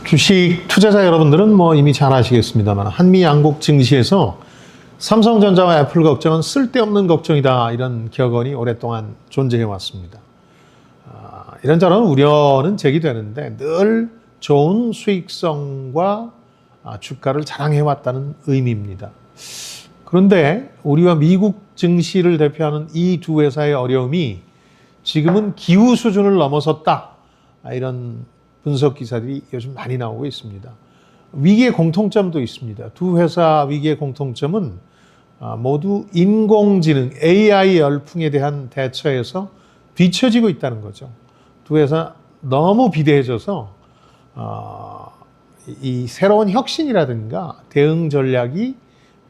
주식 투자자 여러분들은 이미 잘 아시겠습니다만 한미 양국 증시에서 삼성전자와 애플 걱정은 쓸데없는 걱정이다, 이런 격언이 오랫동안 존재해 왔습니다. 이런저런 우려는 제기되는데 늘 좋은 수익성과 주가를 자랑해 왔다는 의미입니다. 그런데 우리와 미국 증시를 대표하는 이 두 회사의 어려움이 지금은 기후 수준을 넘어섰다, 이런 분석 기사들이 요즘 많이 나오고 있습니다. 위기의 공통점도 있습니다. 두 회사 위기의 공통점은 모두 인공지능, AI 열풍에 대한 대처에서 뒤처지고 있다는 거죠. 두 회사 너무 비대해져서 이 새로운 혁신이라든가 대응 전략이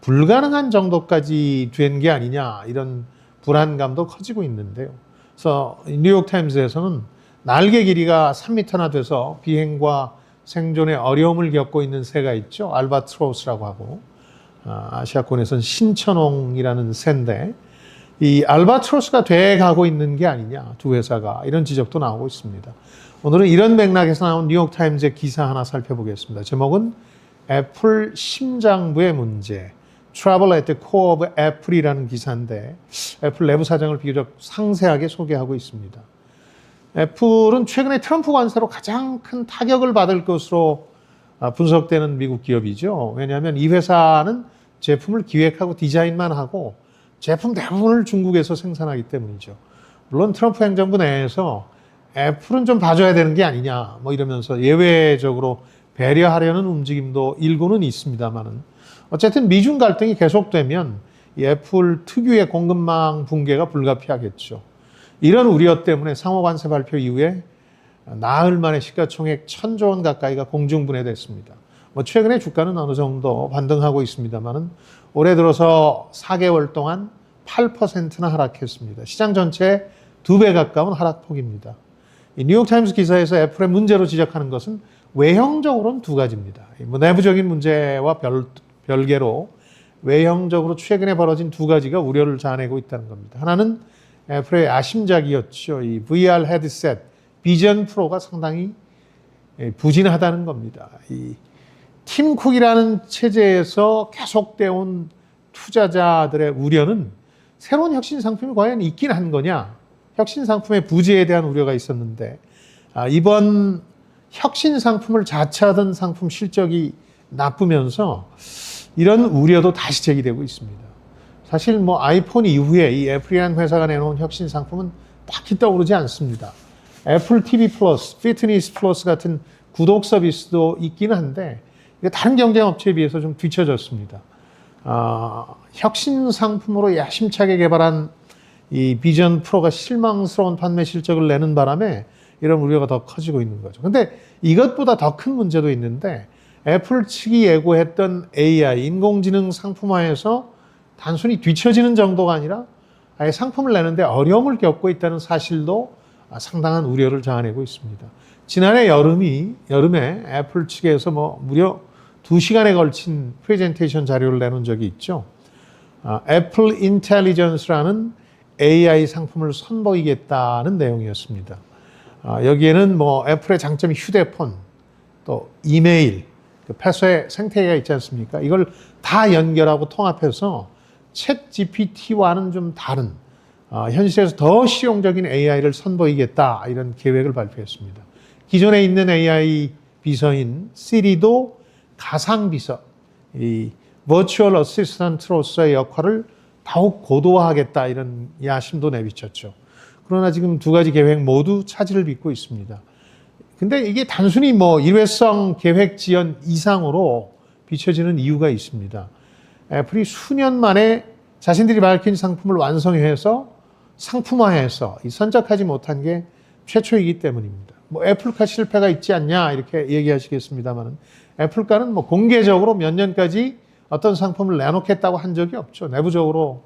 불가능한 정도까지 된 게 아니냐, 이런 불안감도 커지고 있는데요. 그래서 뉴욕타임스에서는 날개 길이가 3m나 돼서 비행과 생존에 어려움을 겪고 있는 새가 있죠. 알바트로스라고 하고, 아시아권에서는 신천홍이라는 새인데, 이 알바트로스가 돼가고 있는 게 아니냐, 두 회사가, 이런 지적도 나오고 있습니다. 오늘은 이런 맥락에서 나온 뉴욕타임즈의 기사 하나 살펴보겠습니다. 제목은 애플 심장부의 문제, Trouble at the Core of Apple이라는 기사인데, 애플 내부 사정을 비교적 상세하게 소개하고 있습니다. 애플은 최근에 트럼프 관세로 가장 큰 타격을 받을 것으로 분석되는 미국 기업이죠. 왜냐하면 이 회사는 제품을 기획하고 디자인만 하고 제품 대부분을 중국에서 생산하기 때문이죠. 물론 트럼프 행정부 내에서 애플은 좀 봐줘야 되는 게 아니냐, 이러면서 예외적으로 배려하려는 움직임도 일고는 있습니다만은, 어쨌든 미중 갈등이 계속되면 이 애플 특유의 공급망 붕괴가 불가피하겠죠. 이런 우려 때문에 상호관세 발표 이후에 나흘 만에 시가총액 1,000조 원 가까이가 공중분해됐습니다. 최근에 주가는 어느 정도 반등하고 있습니다만은 올해 들어서 4개월 동안 8%나 하락했습니다. 시장 전체의 2배 가까운 하락폭입니다. 이 뉴욕타임스 기사에서 애플의 문제로 지적하는 것은 외형적으로는 두 가지입니다. 내부적인 문제와 별개로 외형적으로 최근에 벌어진 두 가지가 우려를 자아내고 있다는 겁니다. 하나는 애플의 야심작이었죠. 이 VR 헤드셋, 비전 프로가 상당히 부진하다는 겁니다. 이 팀쿡이라는 체제에서 계속되어 온 투자자들의 우려는 새로운 혁신 상품이 과연 있긴 한 거냐, 혁신 상품의 부재에 대한 우려가 있었는데, 이번 혁신 상품을 자처하던 상품 실적이 나쁘면서 이런 우려도 다시 제기되고 있습니다. 사실 아이폰 이후에 이 애플이라는 회사가 내놓은 혁신 상품은 딱히 떠오르지 않습니다. 애플 TV 플러스, 피트니스 플러스 같은 구독 서비스도 있기는 한데 다른 경쟁 업체에 비해서 좀 뒤처졌습니다. 혁신 상품으로 야심차게 개발한 이 비전 프로가 실망스러운 판매 실적을 내는 바람에 이런 우려가 더 커지고 있는 거죠. 근데 이것보다 더 큰 문제도 있는데, 애플 측이 예고했던 AI, 인공지능 상품화에서 단순히 뒤처지는 정도가 아니라 아예 상품을 내는데 어려움을 겪고 있다는 사실도 상당한 우려를 자아내고 있습니다. 지난해 여름에 애플 측에서 무려 2시간에 걸친 프레젠테이션 자료를 내놓은 적이 있죠. 애플 인텔리전스라는 AI 상품을 선보이겠다는 내용이었습니다. 여기에는 애플의 장점이 휴대폰, 또 이메일, 패스의 생태계가 있지 않습니까? 이걸 다 연결하고 통합해서 챗 GPT와는 좀 다른, 현실에서 더 실용적인 AI를 선보이겠다, 이런 계획을 발표했습니다. 기존에 있는 AI 비서인 시리도 가상 비서, 이 버추얼 어시스턴트로서의 역할을 더욱 고도화하겠다, 이런 야심도 내비쳤죠. 그러나 지금 두 가지 계획 모두 차질을 빚고 있습니다. 근데 이게 단순히 일회성 계획 지연 이상으로 비춰지는 이유가 있습니다. 애플이 수년 만에 자신들이 밝힌 상품을 완성해서 상품화해서 선적하지 못한 게 최초이기 때문입니다. 애플카 실패가 있지 않냐, 이렇게 얘기하시겠습니다만, 애플카는 공개적으로 몇 년까지 어떤 상품을 내놓겠다고 한 적이 없죠. 내부적으로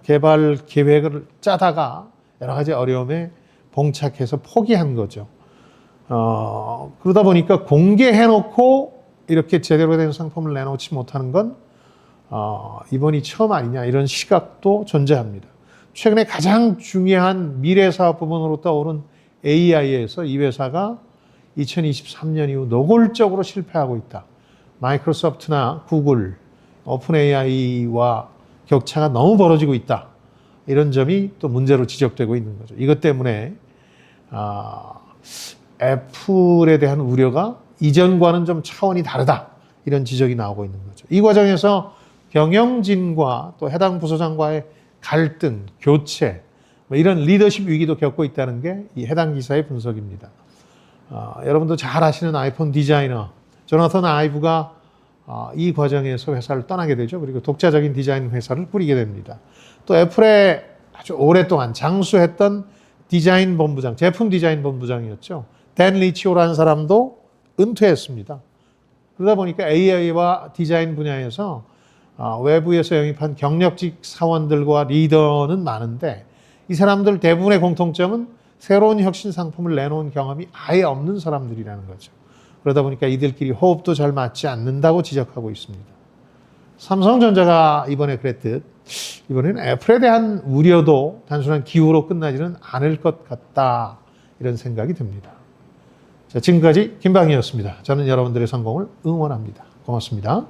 개발 계획을 짜다가 여러 가지 어려움에 봉착해서 포기한 거죠. 그러다 보니까 공개해놓고 이렇게 제대로 된 상품을 내놓지 못하는 건 이번이 처음 아니냐, 이런 시각도 존재합니다. 최근에 가장 중요한 미래 사업 부문으로 떠오른 AI에서 이 회사가 2023년 이후 노골적으로 실패하고 있다. 마이크로소프트나 구글, 오픈 AI와 격차가 너무 벌어지고 있다. 이런 점이 또 문제로 지적되고 있는 거죠. 이것 때문에 애플에 대한 우려가 이전과는 좀 차원이 다르다. 이런 지적이 나오고 있는 거죠. 이 과정에서 경영진과 또 해당 부서장과의 갈등, 교체, 이런 리더십 위기도 겪고 있다는 게 이 해당 기사의 분석입니다. 여러분도 잘 아시는 아이폰 디자이너 조나선 아이브가 이 과정에서 회사를 떠나게 되죠. 그리고 독자적인 디자인 회사를 꾸리게 됩니다. 또 애플에 아주 오랫동안 장수했던 디자인 본부장, 제품 디자인 본부장이었죠. 댄 리치오라는 사람도 은퇴했습니다. 그러다 보니까 AI와 디자인 분야에서 외부에서 영입한 경력직 사원들과 리더는 많은데 이 사람들 대부분의 공통점은 새로운 혁신 상품을 내놓은 경험이 아예 없는 사람들이라는 거죠. 그러다 보니까 이들끼리 호흡도 잘 맞지 않는다고 지적하고 있습니다. 삼성전자가 이번에 그랬듯 이번에는 애플에 대한 우려도 단순한 기우로 끝나지는 않을 것 같다. 이런 생각이 듭니다. 자, 지금까지 김방희였습니다. 저는 여러분들의 성공을 응원합니다. 고맙습니다.